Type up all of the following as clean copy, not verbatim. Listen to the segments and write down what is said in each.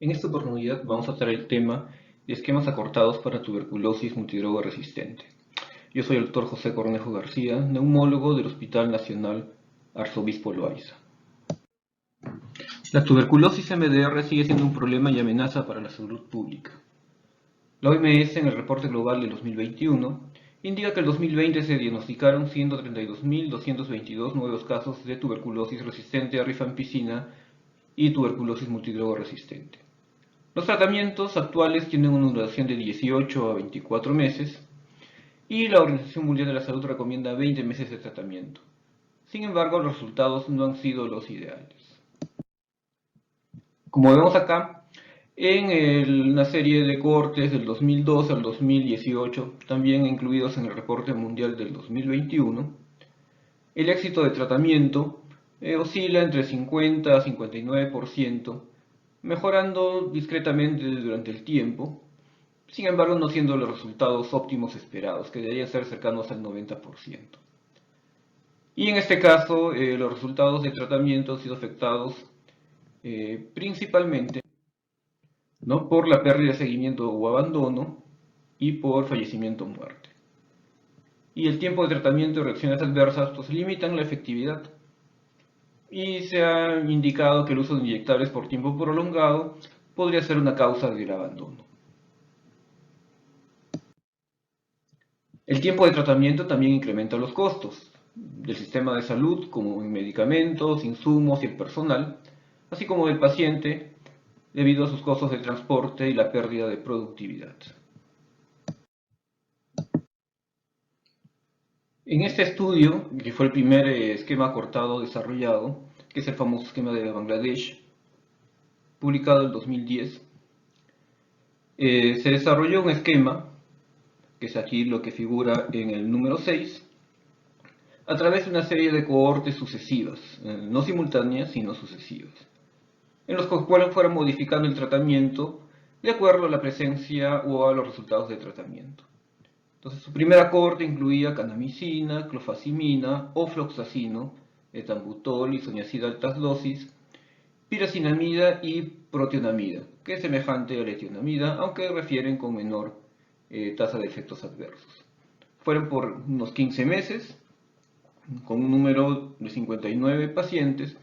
En esta oportunidad vamos a tratar el tema de esquemas acortados para tuberculosis multidroga resistente. Yo soy el doctor José Cornejo García, neumólogo del Hospital Nacional Arzobispo Loaiza. La tuberculosis MDR sigue siendo un problema y amenaza para la salud pública. La OMS, en el reporte global del 2021, indica que en el 2020 se diagnosticaron 132.222 nuevos casos de tuberculosis resistente a rifampicina y tuberculosis multidroga resistente. Los tratamientos actuales tienen una duración de 18 a 24 meses y la Organización Mundial de la Salud recomienda 20 meses de tratamiento. Sin embargo, los resultados no han sido los ideales. Como vemos acá, en una serie de cohortes del 2012 al 2018, también incluidos en el reporte mundial del 2021, el éxito de tratamiento oscila entre 50 a 59%, mejorando discretamente durante el tiempo, sin embargo no siendo los resultados óptimos esperados, que deberían ser cercanos al 90%. Y en este caso, los resultados de tratamiento han sido afectados principalmente, ¿no?, por la pérdida de seguimiento o abandono y por fallecimiento o muerte. Y el tiempo de tratamiento y reacciones adversas pues limitan la efectividad. Y se ha indicado que el uso de inyectables por tiempo prolongado podría ser una causa del abandono. El tiempo de tratamiento también incrementa los costos del sistema de salud, como en medicamentos, insumos y el personal, así como del paciente, debido a sus costos de transporte y la pérdida de productividad. En este estudio, que fue el primer esquema acortado desarrollado, que es el famoso esquema de Bangladesh, publicado en 2010, se desarrolló un esquema, que es aquí lo que figura en el número 6, a través de una serie de cohortes sucesivas, no simultáneas, sino sucesivas, en los cuales fueron modificando el tratamiento de acuerdo a la presencia o a los resultados de tratamiento. Entonces, su primera cohorte incluía kanamicina, clofazimina, ofloxacino, etambutol, isoniazida altas dosis, piracinamida y protionamida, que es semejante a la etionamida, aunque refieren con menor tasa de efectos adversos. Fueron por unos 15 meses, con un número de 59 pacientes,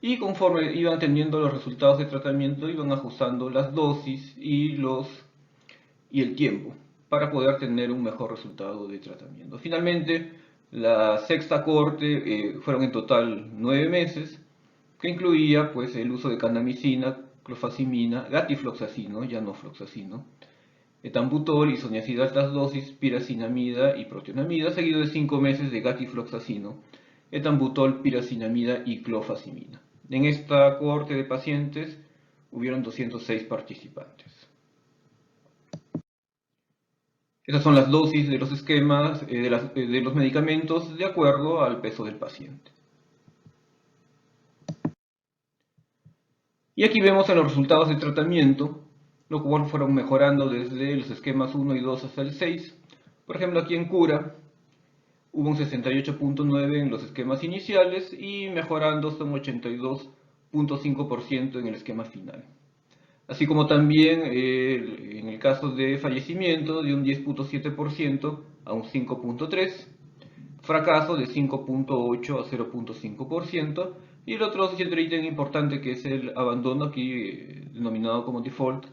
y conforme iban teniendo los resultados de tratamiento, iban ajustando las dosis y el tiempo para poder tener un mejor resultado de tratamiento. Finalmente, la sexta cohorte fueron en total 9 meses, que incluía pues el uso de kanamicina, clofazimina, gatifloxacino, ya no floxacino, etambutol, isoniazida altas dosis, piracinamida y protionamida, seguido de 5 meses de gatifloxacino, etambutol, piracinamida y clofazimina. En esta cohorte de pacientes hubieron 206 participantes. Esas son las dosis de los esquemas de los medicamentos de acuerdo al peso del paciente. Y aquí vemos en los resultados de tratamiento, lo cual fueron mejorando desde los esquemas 1 y 2 hasta el 6. Por ejemplo, aquí en cura hubo un 68.9 en los esquemas iniciales y mejorando hasta un 82.5% en el esquema final. Así como también en el caso de fallecimiento de un 10.7% a un 5.3%, fracaso de 5.8 a 0.5%, y el otro ítem importante que es el abandono, aquí denominado como default,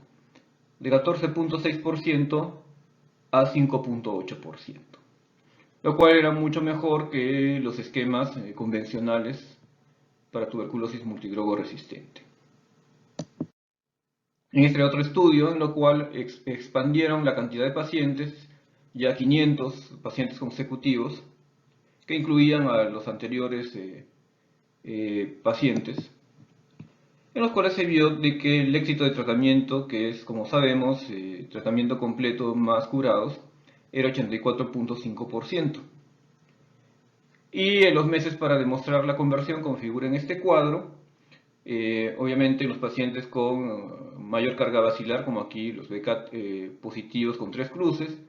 de 14.6% a 5.8%, lo cual era mucho mejor que los esquemas convencionales para tuberculosis multidrogo resistente. En este otro estudio, en lo cual expandieron la cantidad de pacientes, ya 500 pacientes consecutivos, que incluían a los anteriores pacientes, en los cuales se vio de que el éxito de tratamiento, que es, como sabemos, tratamiento completo más curados, era 84.5%. Y en los meses para demostrar la conversión configura en este cuadro. Obviamente los pacientes con mayor carga basilar, como aquí los BCAT positivos con 3 cruces,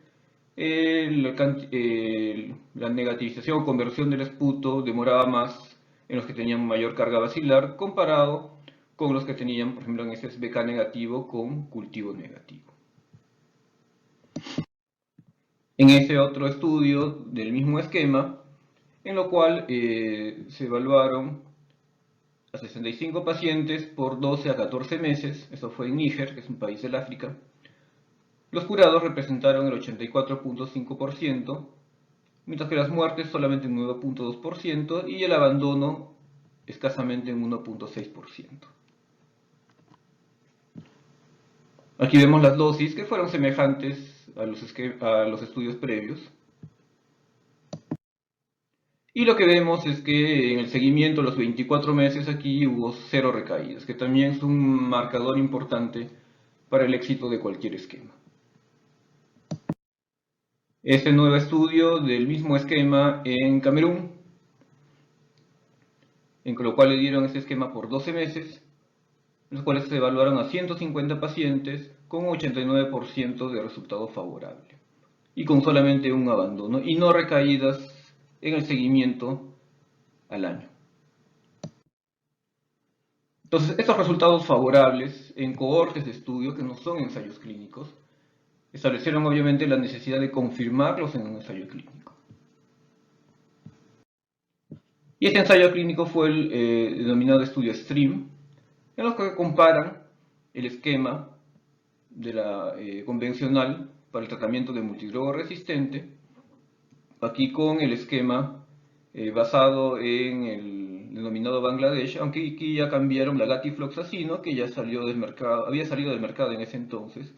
la negativización o conversión del esputo demoraba más en los que tenían mayor carga basilar comparado con los que tenían, por ejemplo, en este es BK negativo con cultivo negativo. En ese otro estudio del mismo esquema, en lo cual se evaluaron a 65 pacientes por 12 a 14 meses, eso fue en Níger, que es un país del África. Los curados representaron el 84.5%, mientras que las muertes solamente un 9.2% y el abandono escasamente en 1.6%. Aquí vemos las dosis que fueron semejantes a los estudios previos. Y lo que vemos es que en el seguimiento, los 24 meses, aquí hubo 0 recaídas, que también es un marcador importante para el éxito de cualquier esquema. Este nuevo estudio del mismo esquema en Camerún, en lo cual le dieron este esquema por 12 meses, en los cuales se evaluaron a 150 pacientes con un 89% de resultado favorable y con solamente un abandono y no recaídas en el seguimiento al año. Entonces, estos resultados favorables en cohortes de estudio que no son ensayos clínicos establecieron obviamente la necesidad de confirmarlos en un ensayo clínico. Y este ensayo clínico fue el denominado estudio STREAM, en los que comparan el esquema de la convencional para el tratamiento de multidroga resistente, aquí con el esquema basado en el denominado Bangladesh, aunque aquí ya cambiaron la gatifloxacino, que ya salió del mercado, había salido del mercado en ese entonces,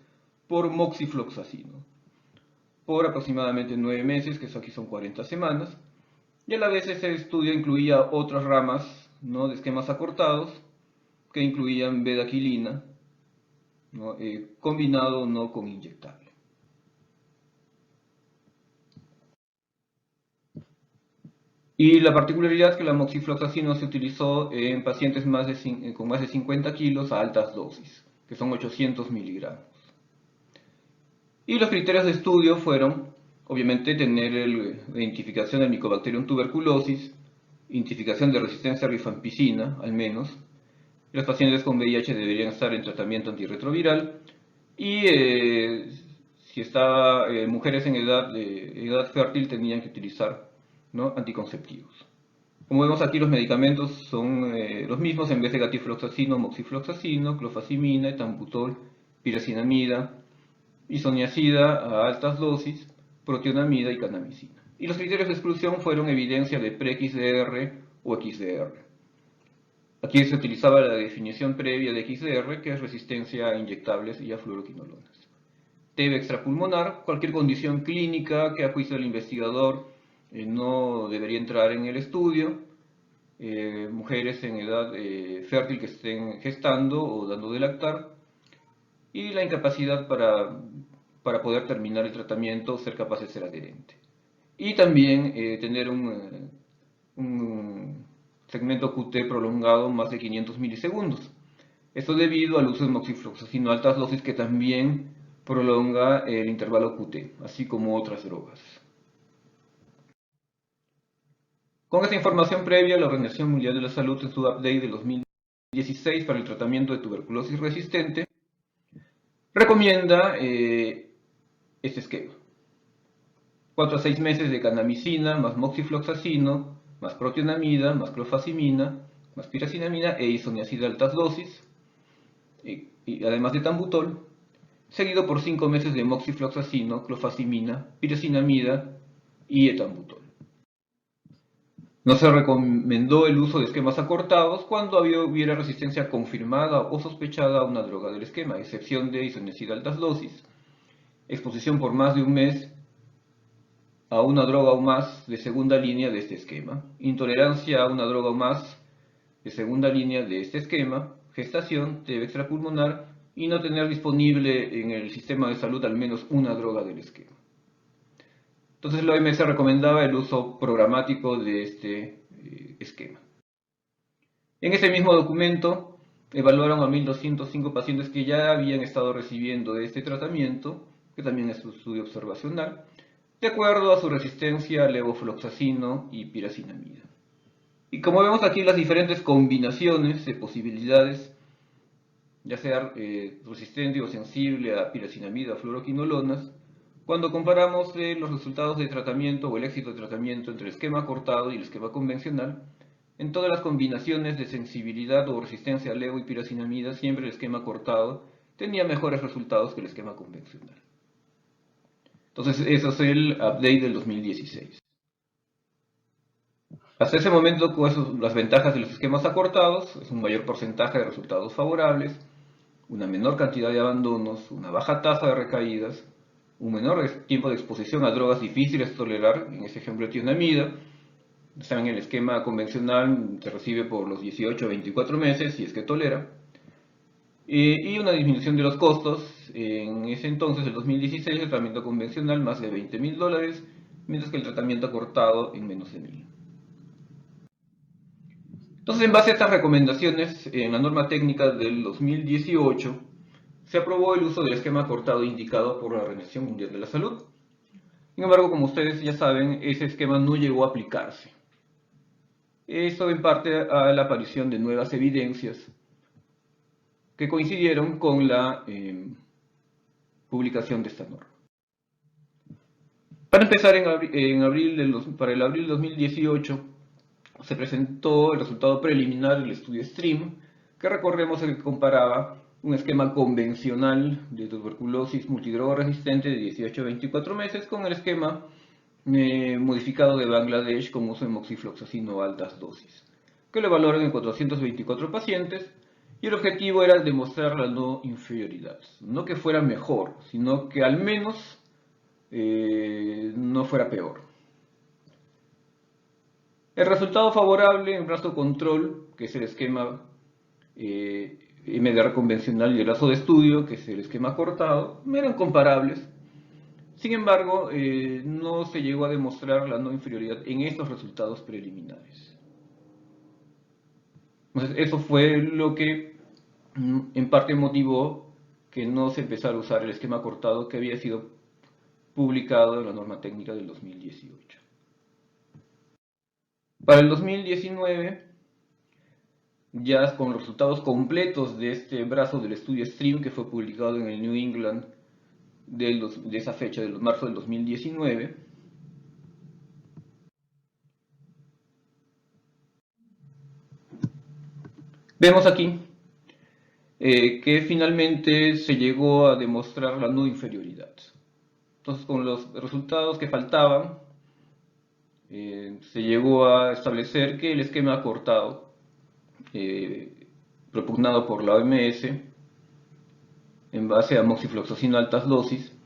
por moxifloxacino, por aproximadamente 9 meses, que eso aquí son 40 semanas, y a la vez ese estudio incluía otras ramas, ¿no?, de esquemas acortados, que incluían bedaquilina, ¿no?, combinado no con inyectable. Y la particularidad es que la moxifloxacino se utilizó en pacientes con más de 50 kilos a altas dosis, que son 800 miligramos. Y los criterios de estudio fueron, obviamente, tener la identificación del Mycobacterium tuberculosis, identificación de resistencia a rifampicina, al menos. Los pacientes con VIH deberían estar en tratamiento antirretroviral y si estaban mujeres en edad fértil tenían que utilizar, ¿no?, anticonceptivos. Como vemos aquí, los medicamentos son los mismos en vez de gatifloxacino, moxifloxacino, clofazimina, etambutol, piracinamida, isoniazida a altas dosis, protionamida y kanamicina. Y los criterios de exclusión fueron evidencia de pre-XDR o XDR. Aquí se utilizaba la definición previa de XDR, que es resistencia a inyectables y a fluoroquinolonas. TB extrapulmonar, cualquier condición clínica que a juicio del investigador no debería entrar en el estudio, mujeres en edad fértil que estén gestando o dando de lactar, y la incapacidad para poder terminar el tratamiento o ser capaz de ser adherente. Y también tener un segmento QT prolongado más de 500 milisegundos. Esto debido al uso de moxifloxacino a altas dosis, que también prolonga el intervalo QT, así como otras drogas. Con esta información previa, la Organización Mundial de la Salud, en su update de 2016 para el tratamiento de tuberculosis resistente, recomienda este esquema: 4 a 6 meses de kanamicina más moxifloxacino más protionamida más clofazimina más piracinamida e isoniazida a altas dosis, y además de tambutol, seguido por 5 meses de moxifloxacino, clofazimina, piracinamida y etambutol. No se recomendó el uso de esquemas acortados cuando hubiera resistencia confirmada o sospechada a una droga del esquema, a excepción de isoniazida a altas dosis, exposición por más de un mes a una droga o más de segunda línea de este esquema, intolerancia a una droga o más de segunda línea de este esquema, gestación, TB extrapulmonar y no tener disponible en el sistema de salud al menos una droga del esquema. Entonces la OMS recomendaba el uso programático de este esquema. En ese mismo documento evaluaron a 1.205 pacientes que ya habían estado recibiendo este tratamiento, que también es un estudio observacional, de acuerdo a su resistencia a levofloxacino y piracinamida. Y como vemos aquí, las diferentes combinaciones de posibilidades ya sea resistente o sensible a piracinamida o fluoroquinolonas, cuando comparamos los resultados de tratamiento o el éxito de tratamiento entre el esquema cortado y el esquema convencional, en todas las combinaciones de sensibilidad o resistencia a levo y piracinamida, siempre el esquema cortado tenía mejores resultados que el esquema convencional. Entonces, eso es el update del 2016. Hasta ese momento, las ventajas de los esquemas acortados es un mayor porcentaje de resultados favorables, una menor cantidad de abandonos, una baja tasa de recaídas, un menor tiempo de exposición a drogas difíciles de tolerar, en ese ejemplo tionamida. En el esquema convencional se recibe por los 18 a 24 meses, si es que tolera. Y una disminución de los costos, en ese entonces, el 2016, el tratamiento convencional más de $20,000, mientras que el tratamiento acortado en menos de 1.000. Entonces, en base a estas recomendaciones, en la norma técnica del 2018, se aprobó el uso del esquema acortado indicado por la Organización Mundial de la Salud. Sin embargo, como ustedes ya saben, ese esquema no llegó a aplicarse. Esto en parte a la aparición de nuevas evidencias que coincidieron con la publicación de esta norma. Para empezar, para el abril de 2018 se presentó el resultado preliminar del estudio STREAM, que recordemos que comparaba un esquema convencional de tuberculosis multidroga resistente de 18 a 24 meses con el esquema modificado de Bangladesh con uso de moxifloxacino a altas dosis, que lo valoran en 424 pacientes, y el objetivo era demostrar la no inferioridad, no que fuera mejor, sino que al menos no fuera peor. El resultado favorable en brazo control, que es el esquema MDR convencional, y el brazo de estudio, que es el esquema cortado, eran comparables. Sin embargo, no se llegó a demostrar la no inferioridad en estos resultados preliminares. Entonces, eso fue lo que en parte motivó que no se empezara a usar el esquema cortado que había sido publicado en la norma técnica del 2018. Para el 2019, ya con los resultados completos de este brazo del estudio STREAM, que fue publicado en el New England de esa fecha, de marzo del 2019, vemos aquí que finalmente se llegó a demostrar la no inferioridad. Entonces, con los resultados que faltaban, se llegó a establecer que el esquema acortado propugnado por la OMS en base a moxifloxacino a altas dosis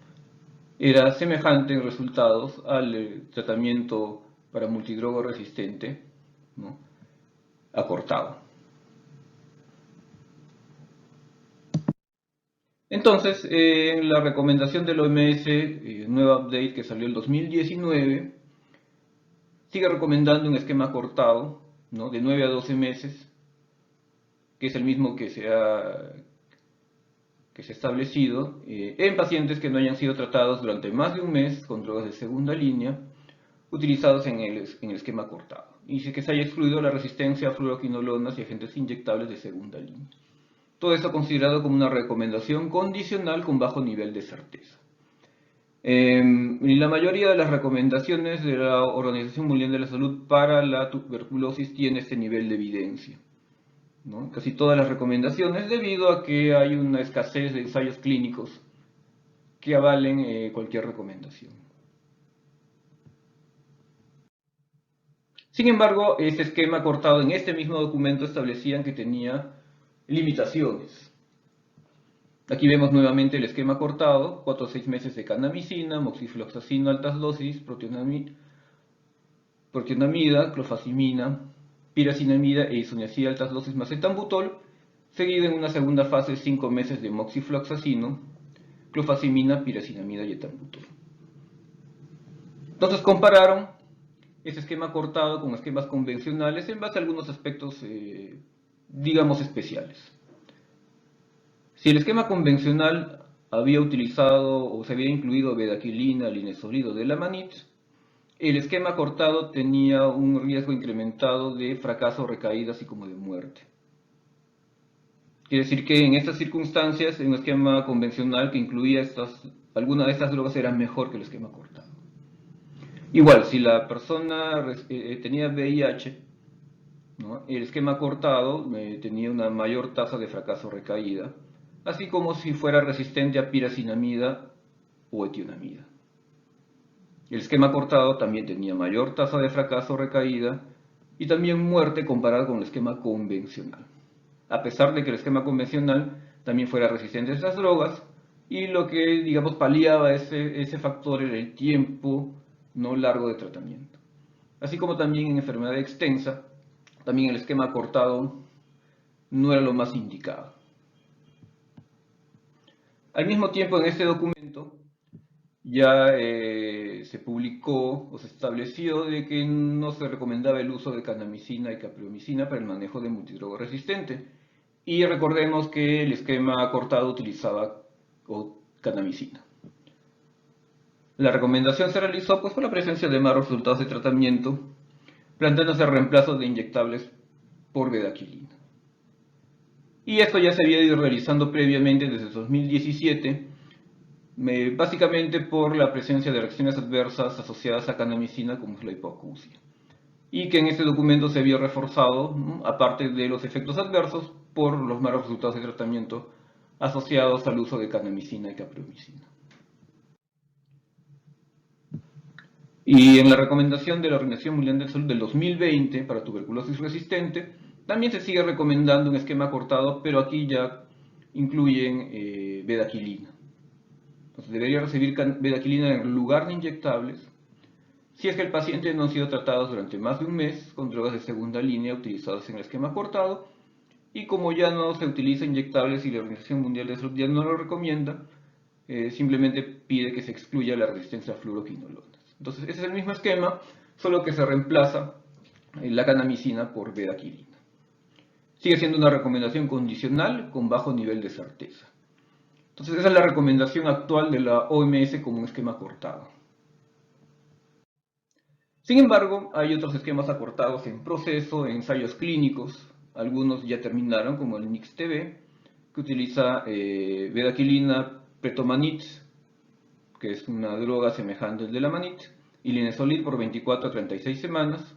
era semejante en resultados al tratamiento para multidroga resistente, ¿no?, acortado. Entonces, en la recomendación del OMS, nueva update que salió el 2019, sigue recomendando un esquema acortado, ¿no?, de 9 a 12 meses, que es el mismo que se ha establecido en pacientes que no hayan sido tratados durante más de un mes con drogas de segunda línea utilizados en el esquema cortado, y que se haya excluido la resistencia a fluoroquinolonas y agentes inyectables de segunda línea. Todo esto considerado como una recomendación condicional con bajo nivel de certeza. Y la mayoría de las recomendaciones de la Organización Mundial de la Salud para la tuberculosis tiene este nivel de evidencia, ¿no? Casi todas las recomendaciones, debido a que hay una escasez de ensayos clínicos que avalen cualquier recomendación. Sin embargo, este esquema cortado en este mismo documento establecían que tenía limitaciones. Aquí vemos nuevamente el esquema cortado: 4 a 6 meses de kanamicina, moxifloxacino altas dosis, protionamida, clofazimina, piracinamida e isoniazida altas dosis más etambutol, seguido en una segunda fase 5 meses de moxifloxacino, clofazimina, piracinamida y etambutol. Entonces compararon ese esquema cortado con esquemas convencionales en base a algunos aspectos, digamos, especiales. Si el esquema convencional había utilizado o se había incluido bedaquilina, linezolid de lamanit, el esquema cortado tenía un riesgo incrementado de fracaso, recaídas y como de muerte. Quiere decir que en estas circunstancias, en un esquema convencional que incluía alguna de estas drogas era mejor que el esquema cortado. Igual, si la persona tenía VIH, ¿no? El esquema cortado tenía una mayor tasa de fracaso recaída, así como si fuera resistente a piracinamida o etionamida. El esquema cortado también tenía mayor tasa de fracaso recaída y también muerte comparado con el esquema convencional. A pesar de que el esquema convencional también fuera resistente a estas drogas, y lo que, digamos, paliaba ese factor era el tiempo no largo de tratamiento. Así como también en enfermedad extensa, también el esquema cortado no era lo más indicado. Al mismo tiempo, en este documento ya se publicó o se estableció de que no se recomendaba el uso de kanamicina y capreomicina para el manejo de multidroga resistente. Y recordemos que el esquema cortado utilizaba kanamicina. La recomendación se realizó pues, por la presencia de malos resultados de tratamiento, planteándose el reemplazo de inyectables por bedaquilina. Y esto ya se había ido realizando previamente desde 2017, básicamente por la presencia de reacciones adversas asociadas a kanamicina como es la hipoacusia. Y que en este documento se había reforzado, ¿no?, aparte de los efectos adversos, por los malos resultados de tratamiento asociados al uso de kanamicina y capreomicina. Y en la recomendación de la Organización Mundial de Salud del 2020 para tuberculosis resistente, también se sigue recomendando un esquema cortado, pero aquí ya incluyen bedaquilina. Entonces debería recibir bedaquilina en lugar de inyectables, si es que el paciente no ha sido tratado durante más de un mes con drogas de segunda línea utilizadas en el esquema cortado, y como ya no se utiliza inyectables y la Organización Mundial de Salud ya no lo recomienda, simplemente pide que se excluya la resistencia a fluoroquinolonas. Entonces ese es el mismo esquema, solo que se reemplaza la kanamicina por bedaquilina. Sigue siendo una recomendación condicional con bajo nivel de certeza. Entonces esa es la recomendación actual de la OMS como un esquema cortado. Sin embargo, hay otros esquemas acortados en proceso, en ensayos clínicos. Algunos ya terminaron, como el NIX-TB, que utiliza bedaquilina, pretomanit, que es una droga semejante al de la manit, y linezolid por 24 a 36 semanas.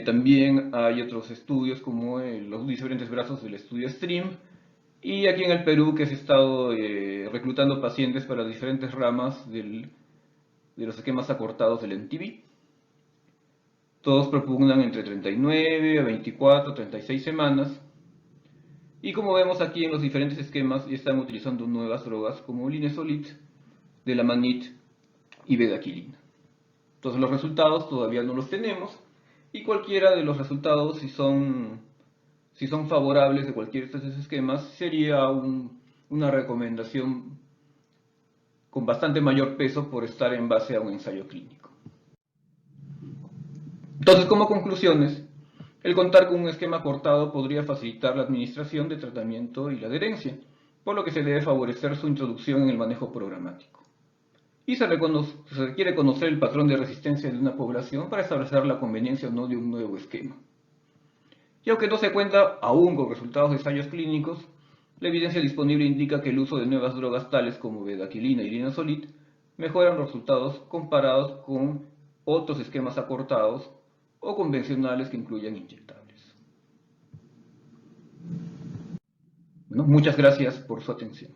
También hay otros estudios como los diferentes brazos del estudio STREAM, y aquí en el Perú que se ha estado reclutando pacientes para diferentes ramas de los esquemas acortados del MTV. Todos propugnan entre 39 a 24, 36 semanas. Y como vemos aquí en los diferentes esquemas, ya están utilizando nuevas drogas como linezolid, delamanid y bedaquilina. Entonces los resultados todavía no los tenemos, y cualquiera de los resultados, si son favorables de cualquiera de estos esquemas, sería una recomendación con bastante mayor peso por estar en base a un ensayo clínico. Entonces, como conclusiones, el contar con un esquema cortado podría facilitar la administración de tratamiento y la adherencia, por lo que se debe favorecer su introducción en el manejo programático. Y se requiere conocer el patrón de resistencia de una población para establecer la conveniencia o no de un nuevo esquema. Y aunque no se cuenta aún con resultados de ensayos clínicos, la evidencia disponible indica que el uso de nuevas drogas tales como bedaquilina y linezolid mejoran los resultados comparados con otros esquemas acortados o convencionales que incluyan inyectables. Bueno, muchas gracias por su atención.